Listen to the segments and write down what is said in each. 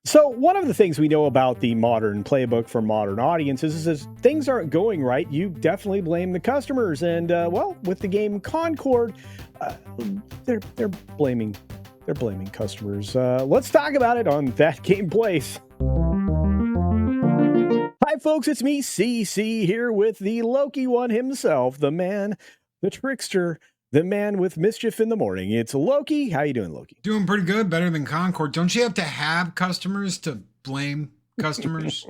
So one of the things we know about the modern playbook for modern audiences is things aren't going right, you definitely blame the customers. And well, with the game Concord, uh, they're blaming customers. Let's talk about it on That Game Place. Hi, folks. It's me, CC, here with the Loki one himself, the man, the trickster, the man with mischief in the morning. It's Loki. How you doing, Loki? Doing pretty good, better than Concord. Don't you have to have customers to blame customers?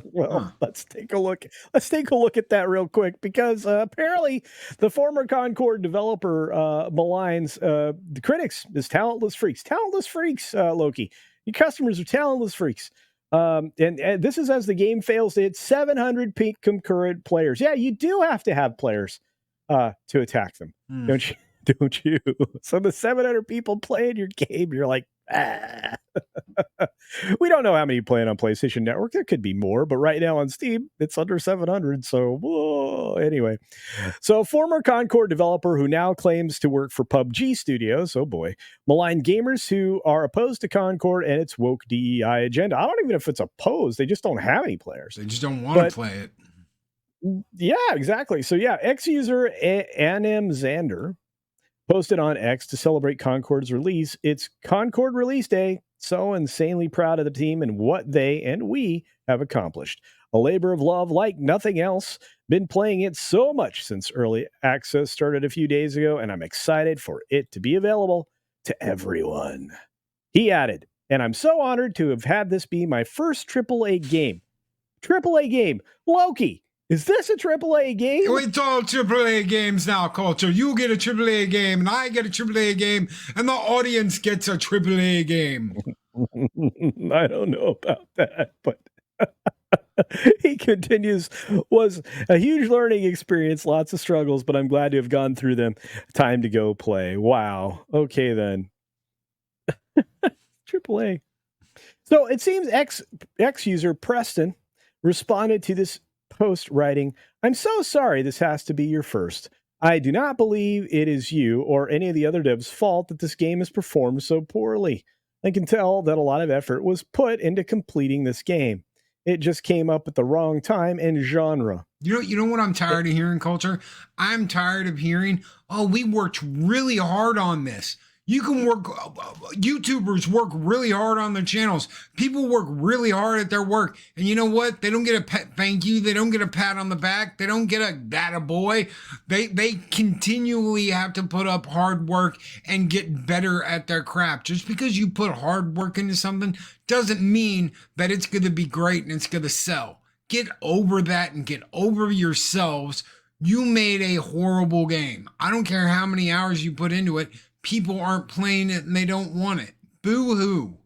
Well, let's take a look. Let's take a look at that real quick because apparently the former Concord developer maligns the critics as talentless freaks. Talentless freaks, Loki. Your customers are talentless freaks. And this is as the game fails to hit 700 peak concurrent players. Yeah, you do have to have players to attack them, don't you? Don't you? So the 700 people playing your game, you're like, ah. We don't know how many playing on PlayStation Network. There could be more, but right now on Steam, it's under 700. So whoa. Anyway, so former Concord developer who now claims to work for PUBG Studios, oh boy, maligned gamers who are opposed to Concord and its woke DEI agenda. I don't even know if it's opposed. They just don't have any players. They just don't want to play it. Yeah, exactly. So yeah, ex-user Anim Xander posted on X to celebrate Concord's release. It's Concord release day. So insanely proud of the team and what they and we have accomplished. A labor of love like nothing else. Been playing it so much since early access started a few days ago, and I'm excited for it to be available to everyone. He added, and I'm so honored to have had this be my first AAA game. AAA game. Loki, is this a AAA game? It's all AAA games now, Culture. You get a AAA game, and I get a AAA game, and the audience gets a AAA game. I don't know about that, but he continues, was a huge learning experience, lots of struggles, but I'm glad to have gone through them. Time to go play. Wow. Okay, then. AAA. So it seems ex-user Preston responded to this post writing, I'm so sorry this has to be your first. I do not believe it is you or any of the other devs' fault that this game has performed so poorly. I can tell that a lot of effort was put into completing this game. It just came up at the wrong time and genre. You know what I'm tired of hearing, Culture? I'm tired of hearing, oh, we worked really hard on this. You can work, YouTubers work really hard on their channels. People work really hard at their work. And you know what? They don't get a thank you. They don't get a pat on the back. They don't get a that a boy. They continually have to put up hard work and get better at their craft. Just because you put hard work into something doesn't mean that it's going to be great and it's going to sell. Get over that and get over yourselves. You made a horrible game. I don't care how many hours you put into it. People aren't playing it and they don't want it. Boo-hoo.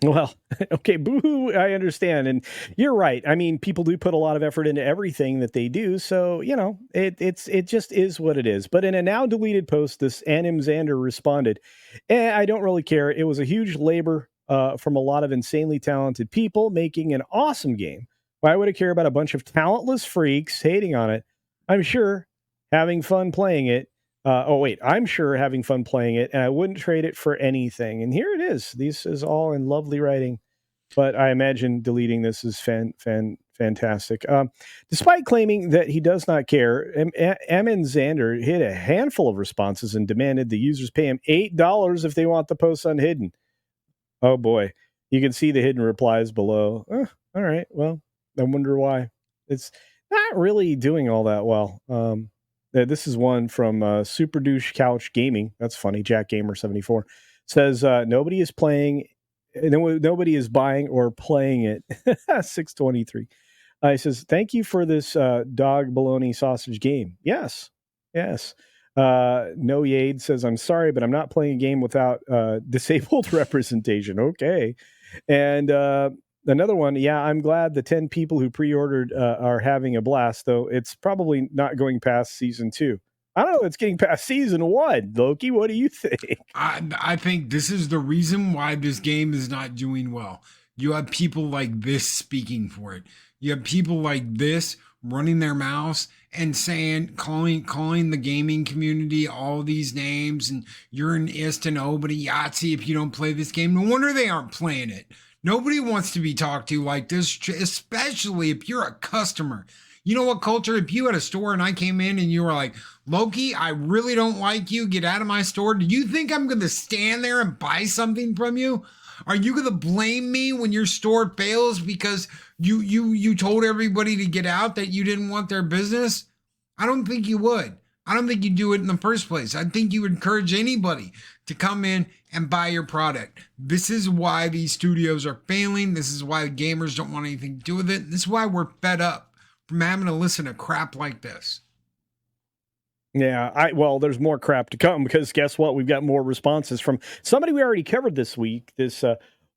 Well, okay, boo-hoo, I understand. And you're right. I mean, people do put a lot of effort into everything that they do. So, you know, it just is what it is. But in a now deleted post, this Anim Xander responded, I don't really care. It was a huge labor from a lot of insanely talented people making an awesome game. Why would I care about a bunch of talentless freaks hating on it? I'm sure having fun playing it. I'm sure having fun playing it, and I wouldn't trade it for anything. And here it is. This is all in lovely writing, but I imagine deleting this is fantastic. Despite claiming that he does not care, Amin Xander hit a handful of responses and demanded the users pay him $8 if they want the posts unhidden. Oh boy, you can see the hidden replies below. All right, well, I wonder why. It's not really doing all that well. This is one from Super Douche Couch Gaming. That's funny. Jack Gamer 74 says nobody is playing, nobody is buying or playing it. 623. He says thank you for this dog bologna sausage game. Yes. No Yade says I'm sorry, but I'm not playing a game without disabled representation. Okay, and another one, yeah, I'm glad the 10 people who pre-ordered are having a blast, though it's probably not going past season 2. I don't know, it's getting past season 1. Loki, what do you think? I think this is the reason why this game is not doing well. You have people like this speaking for it. You have people like this running their mouths and saying, calling the gaming community all these names, and you're an ist and nobody Yahtzee if you don't play this game. No wonder they aren't playing it. Nobody wants to be talked to like this, especially if you're a customer. You know what, Culture? If you had a store and I came in and you were like, Loki, I really don't like you. Get out of my store. Do you think I'm going to stand there and buy something from you? Are you going to blame me when your store fails because you told everybody to get out, that you didn't want their business? I don't think you would. I don't think you do it in the first place. I think you would encourage anybody to come in and buy your product. This is why these studios are failing. This is why the gamers don't want anything to do with it. This is why we're fed up from having to listen to crap like this. Yeah, well, there's more crap to come, because guess what? We've got more responses from somebody we already covered this week. This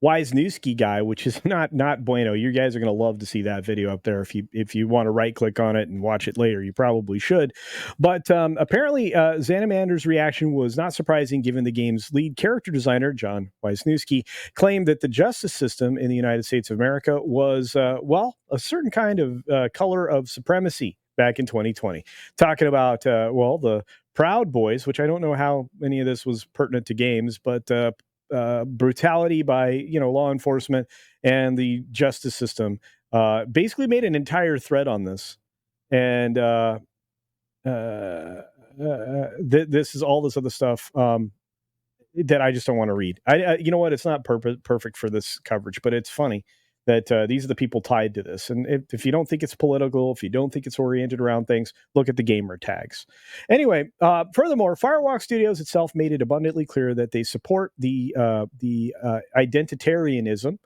Wise Newski guy, which is not bueno. You guys are going to love to see that video up there. If you want to right click on it and watch it later, you probably should. But apparently, Xanamander's reaction was not surprising, given the game's lead character designer, John Wisniewski, claimed that the justice system in the United States of America was a certain kind of color of supremacy back in 2020, talking about the Proud Boys, which I don't know how any of this was pertinent to games, but brutality by law enforcement and the justice system. Basically made an entire thread on this, and this is all this other stuff that I just don't want to read. You know what? It's not perfect for this coverage, but it's funny that these are the people tied to this. And if you don't think it's political, if you don't think it's oriented around things, look at the gamer tags. Anyway, furthermore, Firewalk Studios itself made it abundantly clear that they support the identitarianism,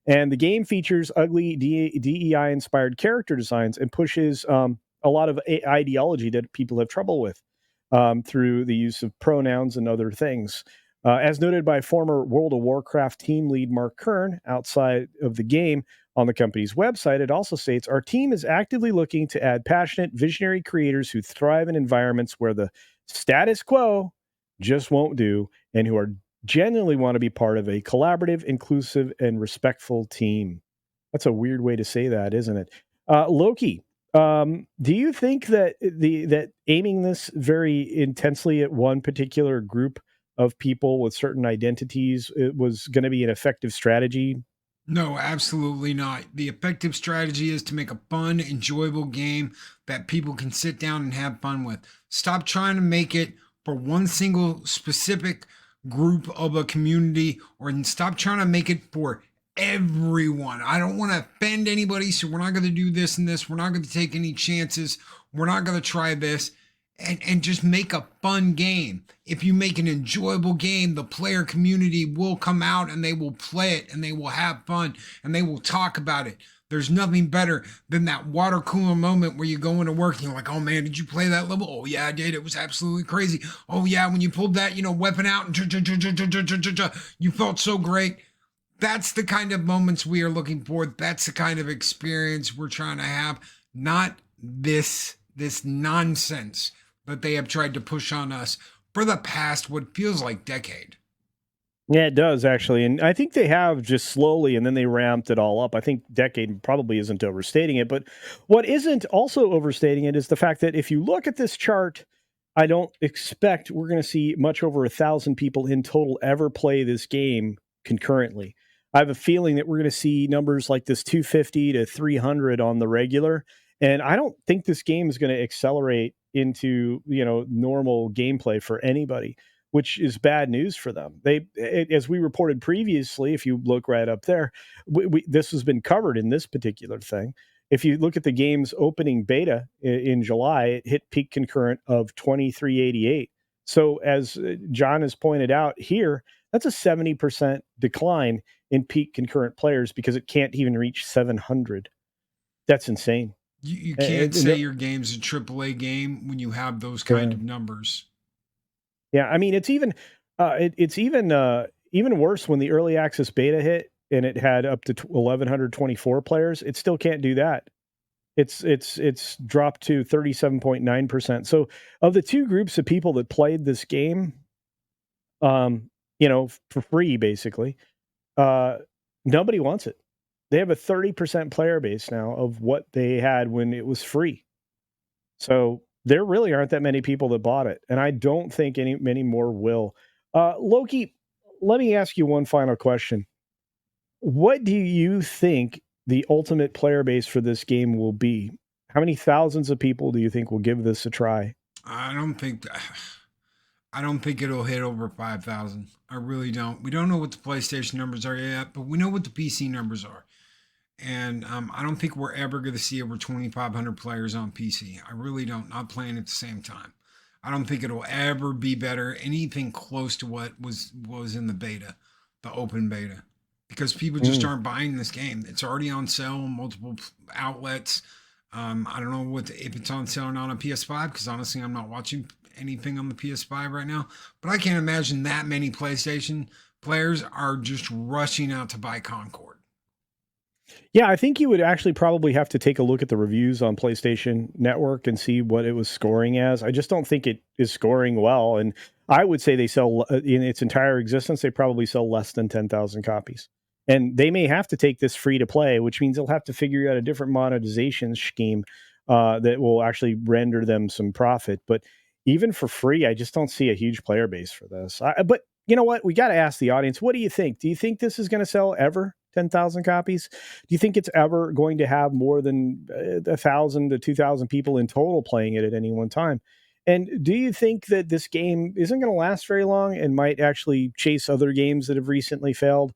and the game features ugly DEI-inspired character designs and pushes a lot of ideology that people have trouble with through the use of pronouns and other things. As noted by former World of Warcraft team lead Mark Kern outside of the game on the company's website, it also states, our team is actively looking to add passionate, visionary creators who thrive in environments where the status quo just won't do, and who are genuinely want to be part of a collaborative, inclusive, and respectful team. That's a weird way to say that, isn't it? Loki, do you think that that aiming this very intensely at one particular group of people with certain identities, it was going to be an effective strategy? No, absolutely not. The effective strategy is to make a fun, enjoyable game that people can sit down and have fun with. Stop trying to make it for one single specific group of a community, or stop trying to make it for everyone. I don't want to offend anybody, so we're not going to do this and this. We're not going to take any chances. We're not going to try this. And just make a fun game. If you make an enjoyable game, the player community will come out and they will play it and they will have fun and they will talk about it. There's nothing better than that water cooler moment where you go into work and you're like, oh man, did you play that level? Oh yeah, I did. It was absolutely crazy. Oh yeah, when you pulled that, weapon out and you felt so great. That's the kind of moments we are looking for. That's the kind of experience we're trying to have. Not this nonsense that they have tried to push on us for the past what feels like decade. Yeah, it does actually. And I think they have just slowly, and then they ramped it all up. I think decade probably isn't overstating it, but what isn't also overstating it is the fact that if you look at this chart, I don't expect we're going to see much over 1,000 people in total ever play this game concurrently. I have a feeling that we're going to see numbers like this 250 to 300 on the regular. And I don't think this game is going to accelerate into, normal gameplay for anybody, which is bad news for them. As we reported previously, if you look right up there, this has been covered in this particular thing. If you look at the game's opening beta in July, it hit peak concurrent of 2388. So as John has pointed out here, that's a 70% decline in peak concurrent players because it can't even reach 700. That's insane. You can't say your game's a AAA game when you have those kind of numbers. Yeah, I mean, it's even even worse when the early access beta hit and it had up to 1,124 players. It still can't do that. It's dropped to 37.9%. So of the two groups of people that played this game, for free, basically, nobody wants it. They have a 30% player base now of what they had when it was free. So there really aren't that many people that bought it. And I don't think many more will. Loki, let me ask you one final question. What do you think the ultimate player base for this game will be? How many thousands of people do you think will give this a try? I don't think I don't think it'll hit over 5,000. I really don't. We don't know what the PlayStation numbers are yet, but we know what the PC numbers are. And I don't think we're ever going to see over 2,500 players on PC. I really don't. Not playing at the same time. I don't think it'll ever be better, anything close to what was in the beta, the open beta, because people just aren't buying this game. It's already on sale on multiple outlets. I don't know if it's on sale or not on PS5, because honestly, I'm not watching anything on the PS5 right now. But I can't imagine that many PlayStation players are just rushing out to buy Concord. Yeah, I think you would actually probably have to take a look at the reviews on PlayStation Network and see what it was scoring as. I just don't think it is scoring well. And I would say they sell, in its entire existence, they probably sell less than 10,000 copies. And they may have to take this free to play, which means they'll have to figure out a different monetization scheme that will actually render them some profit. But even for free, I just don't see a huge player base for this. But you know what? We got to ask the audience, what do you think? Do you think this is going to sell ever 10,000 copies? Do you think it's ever going to have more than 1,000 to 2,000 people in total playing it at any one time? And do you think that this game isn't going to last very long and might actually chase other games that have recently failed,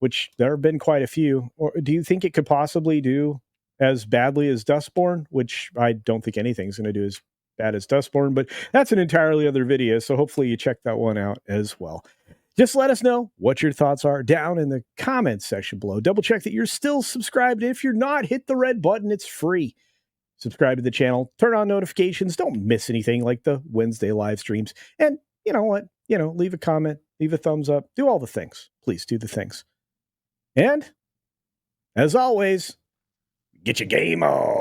which there have been quite a few? Or do you think it could possibly do as badly as Dustborn, which I don't think anything's going to do as bad as Dustborn, but that's an entirely other video. So hopefully you check that one out as well. Just let us know what your thoughts are down in the comments section below. Double check that you're still subscribed. And if you're not, hit the red button. It's free. Subscribe to the channel. Turn on notifications. Don't miss anything like the Wednesday live streams. And you know what? Leave a comment, leave a thumbs up. Do all the things. Please do the things. And as always, get your game on.